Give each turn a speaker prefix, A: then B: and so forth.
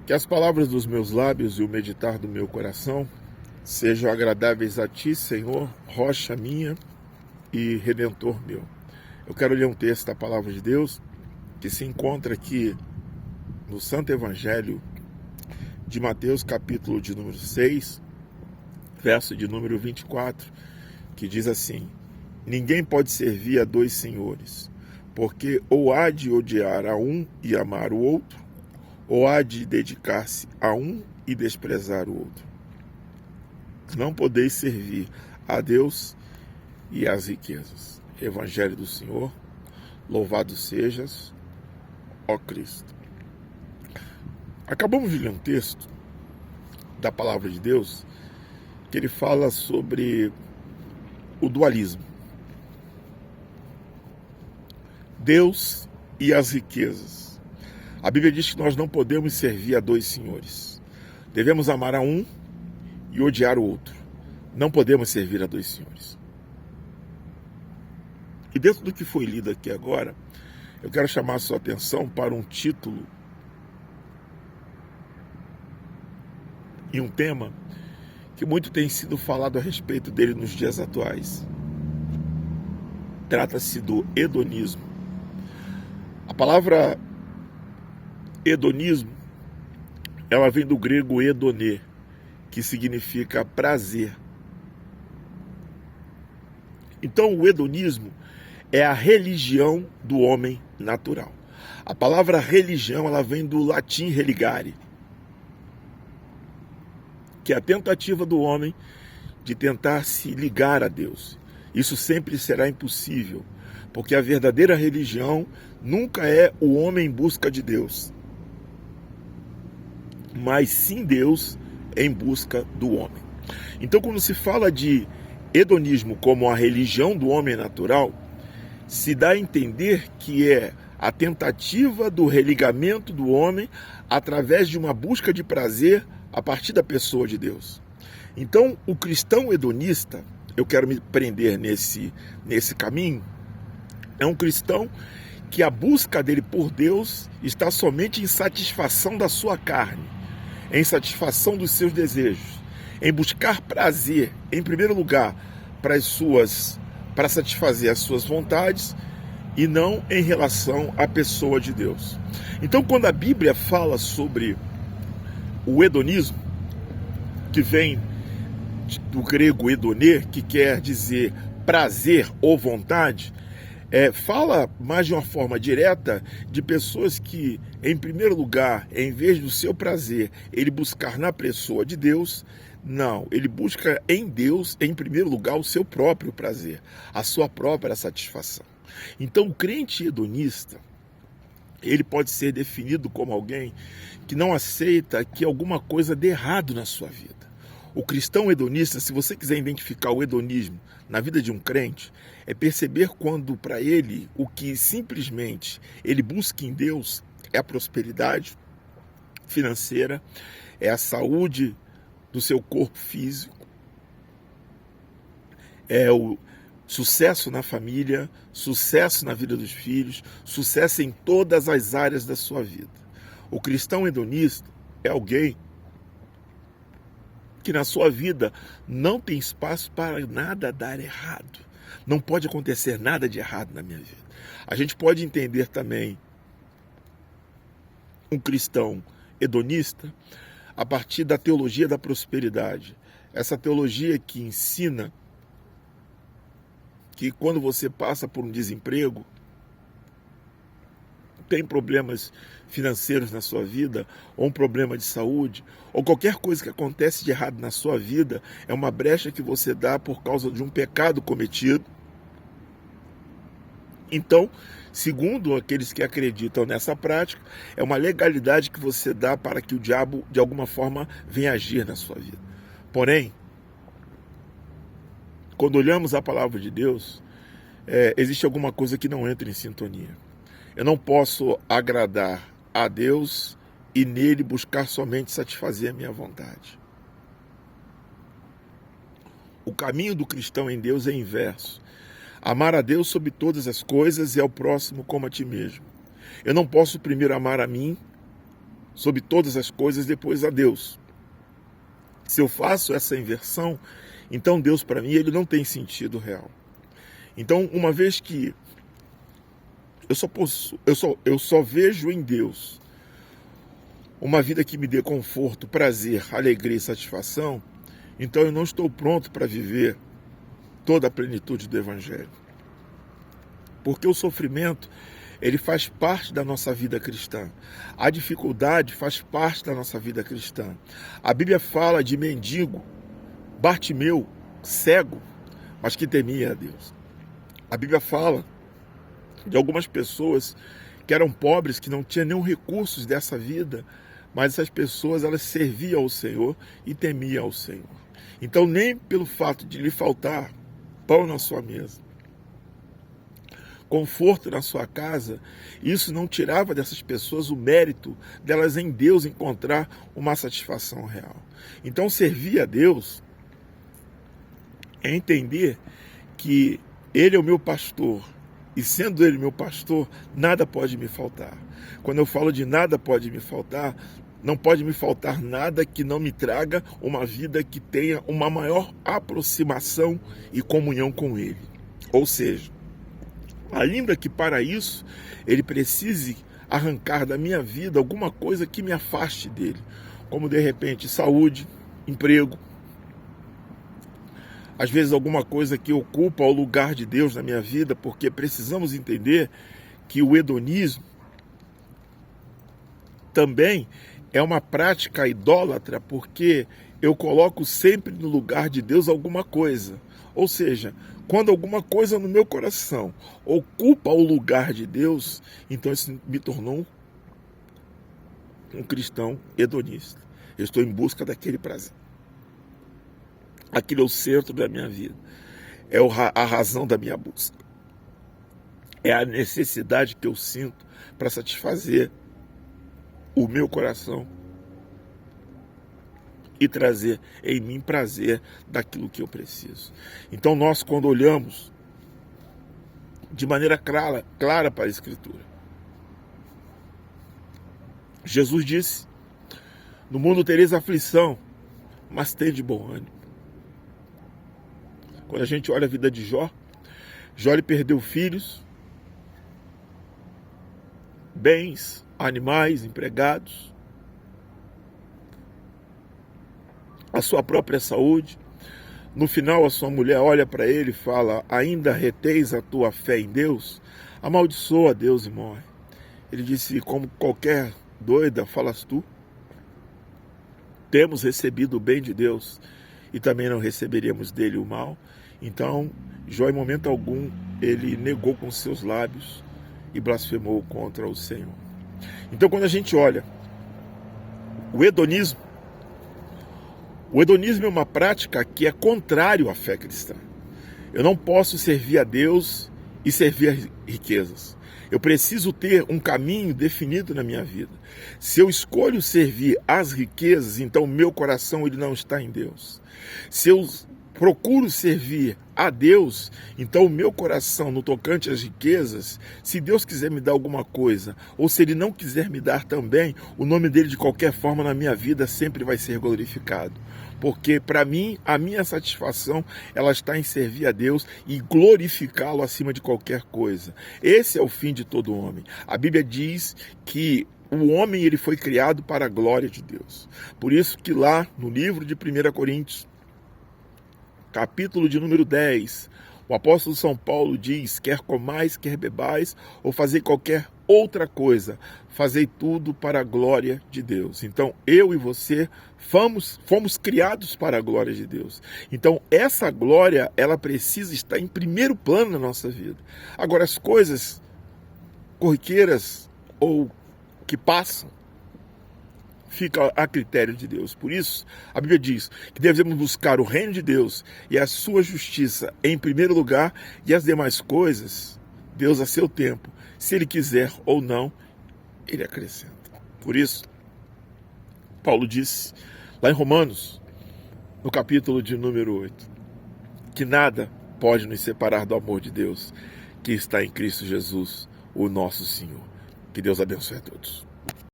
A: Que as palavras dos meus lábios e o meditar do meu coração sejam agradáveis a Ti, Senhor, rocha minha e redentor meu. Eu quero ler um texto da palavra de Deus que se encontra aqui no Santo Evangelho de Mateus, capítulo de número 6, verso de número 24, que diz assim: ninguém pode servir a dois senhores, porque ou há de odiar a um e amar o outro, ou há de dedicar-se a um e desprezar o outro. Não podeis servir a Deus e às riquezas. Evangelho do Senhor, louvado sejas, ó Cristo. Acabamos de ler um texto da palavra de Deus que ele fala sobre o dualismo. Deus e as riquezas. A Bíblia diz que nós não podemos servir a dois senhores. Devemos amar a um e odiar o outro. Não podemos servir a dois senhores. E dentro do que foi lido aqui agora, eu quero chamar a sua atenção para um título e um tema que muito tem sido falado a respeito dele nos dias atuais. Trata-se do hedonismo. A palavra hedonismo, ela vem do grego hedonê, que significa prazer. Então o hedonismo é a religião do homem natural. A palavra religião, ela vem do latim religare, que é a tentativa do homem de tentar se ligar a Deus. Isso sempre será impossível, porque a verdadeira religião nunca é o homem em busca de Deus, mas sim Deus em busca do homem. Então, quando se fala de hedonismo como a religião do homem natural, se dá a entender que é a tentativa do religamento do homem através de uma busca de prazer a partir da pessoa de Deus. Então, o cristão hedonista, eu quero me prender nesse caminho, é um cristão que a busca dele por Deus está somente em satisfação da sua carne, em satisfação dos seus desejos, em buscar prazer, em primeiro lugar, para satisfazer as suas vontades e não em relação à pessoa de Deus. Então, quando a Bíblia fala sobre o hedonismo, que vem do grego hedonê, que quer dizer prazer ou vontade, fala mais de uma forma direta de pessoas que, em primeiro lugar, em vez do seu prazer, ele buscar na pessoa de Deus, não, ele busca em Deus, em primeiro lugar, o seu próprio prazer, a sua própria satisfação. Então, o crente hedonista, ele pode ser definido como alguém que não aceita que alguma coisa dê errado na sua vida. O cristão hedonista, se você quiser identificar o hedonismo na vida de um crente, é perceber quando para ele o que simplesmente ele busca em Deus é a prosperidade financeira, é a saúde do seu corpo físico, é o sucesso na família, sucesso na vida dos filhos, sucesso em todas as áreas da sua vida. O cristão hedonista é alguém que na sua vida não tem espaço para nada dar errado. Não pode acontecer nada de errado na minha vida. A gente pode entender também um cristão hedonista a partir da teologia da prosperidade. Essa teologia que ensina que quando você passa por um desemprego, tem problemas financeiros na sua vida, ou um problema de saúde, ou qualquer coisa que acontece de errado na sua vida, é uma brecha que você dá por causa de um pecado cometido. Então, segundo aqueles que acreditam nessa prática, é uma legalidade que você dá para que o diabo, de alguma forma, venha agir na sua vida. Porém, quando olhamos a palavra de Deus, existe alguma coisa que não entra em sintonia. Eu não posso agradar a Deus e nele buscar somente satisfazer a minha vontade. O caminho do cristão em Deus é inverso. Amar a Deus sobre todas as coisas e ao próximo como a ti mesmo. Eu não posso primeiro amar a mim sobre todas as coisas, depois a Deus. Se eu faço essa inversão, então Deus para mim ele não tem sentido real. Então, uma vez que eu só vejo em Deus uma vida que me dê conforto, prazer, alegria e satisfação, então eu não estou pronto para viver toda a plenitude do Evangelho. Porque o sofrimento, ele faz parte da nossa vida cristã. A dificuldade faz parte da nossa vida cristã. A Bíblia fala de mendigo, Bartimeu, cego, mas que temia a Deus. A Bíblia fala de algumas pessoas que eram pobres, que não tinham nenhum recursos dessa vida, mas essas pessoas, elas serviam ao Senhor e temiam ao Senhor. Então, nem pelo fato de lhe faltar pão na sua mesa, conforto na sua casa, isso não tirava dessas pessoas o mérito delas em Deus encontrar uma satisfação real. Então, servir a Deus é entender que Ele é o meu pastor, e sendo Ele meu pastor, nada pode me faltar. Quando eu falo de nada pode me faltar, não pode me faltar nada que não me traga uma vida que tenha uma maior aproximação e comunhão com Ele. Ou seja, ainda que para isso Ele precise arrancar da minha vida alguma coisa que me afaste dele, como de repente saúde, emprego, às vezes alguma coisa que ocupa o lugar de Deus na minha vida, porque precisamos entender que o hedonismo também é uma prática idólatra, porque eu coloco sempre no lugar de Deus alguma coisa. Ou seja, quando alguma coisa no meu coração ocupa o lugar de Deus, então isso me tornou um cristão hedonista. Eu estou em busca daquele prazer. Aquilo é o centro da minha vida. É a razão da minha busca. É a necessidade que eu sinto para satisfazer o meu coração e trazer em mim prazer daquilo que eu preciso. Então nós, quando olhamos de maneira clara para a Escritura, Jesus disse: no mundo tereis aflição, mas tende bom ânimo. Quando a gente olha a vida de Jó, ele perdeu filhos, bens, animais, empregados, a sua própria saúde. No final, a sua mulher olha para ele e fala: ainda reteis a tua fé em Deus? Amaldiçoa a Deus e morre. Ele disse: como qualquer doida falas tu? Temos recebido o bem de Deus e também não receberíamos dele o mal. Então, Jó, em momento algum, ele negou com seus lábios e blasfemou contra o Senhor. Então, quando a gente olha o hedonismo é uma prática que é contrário à fé cristã. Eu não posso servir a Deus e servir a riquezas. Eu preciso ter um caminho definido na minha vida. Se eu escolho servir às riquezas, então o meu coração ele não está em Deus. Se eu procuro servir a Deus, então o meu coração no tocante às riquezas, se Deus quiser me dar alguma coisa, ou se Ele não quiser me dar também, o nome dele de qualquer forma na minha vida sempre vai ser glorificado. Porque para mim, a minha satisfação, ela está em servir a Deus e glorificá-lo acima de qualquer coisa. Esse é o fim de todo homem. A Bíblia diz que o homem ele foi criado para a glória de Deus. Por isso que lá no livro de 1 Coríntios, capítulo de número 10, o apóstolo São Paulo diz: quer comais, quer bebais, ou fazei qualquer outra coisa, fazei tudo para a glória de Deus. Então, eu e você fomos criados para a glória de Deus. Então, essa glória, ela precisa estar em primeiro plano na nossa vida. Agora, as coisas corriqueiras ou que passam, fica a critério de Deus. Por isso, a Bíblia diz que devemos buscar o reino de Deus e a sua justiça em primeiro lugar, e as demais coisas, Deus a seu tempo, se Ele quiser ou não, Ele acrescenta. Por isso, Paulo disse, lá em Romanos, no capítulo de número 8, que nada pode nos separar do amor de Deus, que está em Cristo Jesus, o nosso Senhor. Que Deus abençoe a todos.